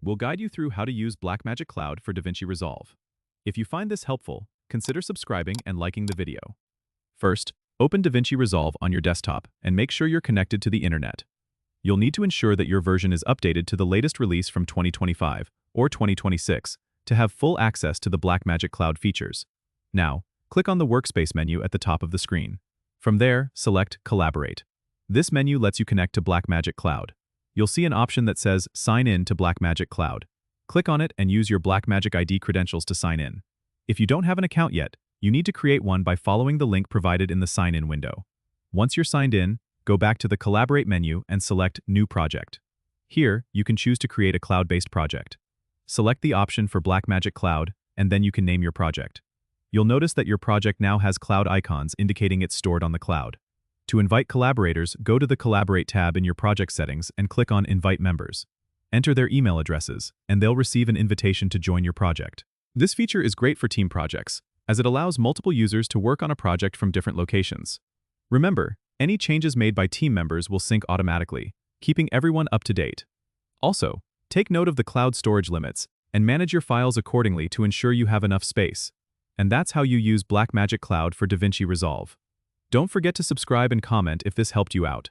we'll guide you through how to use Blackmagic Cloud for DaVinci Resolve. If you find this helpful, consider subscribing and liking the video. First, open DaVinci Resolve on your desktop and make sure you're connected to the internet. You'll need to ensure that your version is updated to the latest release from 2025 or 2026 to have full access to the Blackmagic Cloud features. Now, click on the Workspace menu at the top of the screen. From there, select Collaborate. This menu lets you connect to Blackmagic Cloud. You'll see an option that says Sign in to Blackmagic Cloud. Click on it and use your Blackmagic ID credentials to sign in. If you don't have an account yet, you need to create one by following the link provided in the Sign In window. Once you're signed in, go back to the Collaborate menu and select New Project. Here, you can choose to create a cloud-based project. Select the option for Blackmagic Cloud, and then you can name your project. You'll notice that your project now has cloud icons indicating it's stored on the cloud. To invite collaborators, go to the Collaborate tab in your project settings and click on Invite Members. Enter their email addresses, and they'll receive an invitation to join your project. This feature is great for team projects, as it allows multiple users to work on a project from different locations. Remember, any changes made by team members will sync automatically, keeping everyone up to date. Also, take note of the cloud storage limits and manage your files accordingly to ensure you have enough space. And that's how you use Blackmagic Cloud for DaVinci Resolve. Don't forget to subscribe and comment if this helped you out.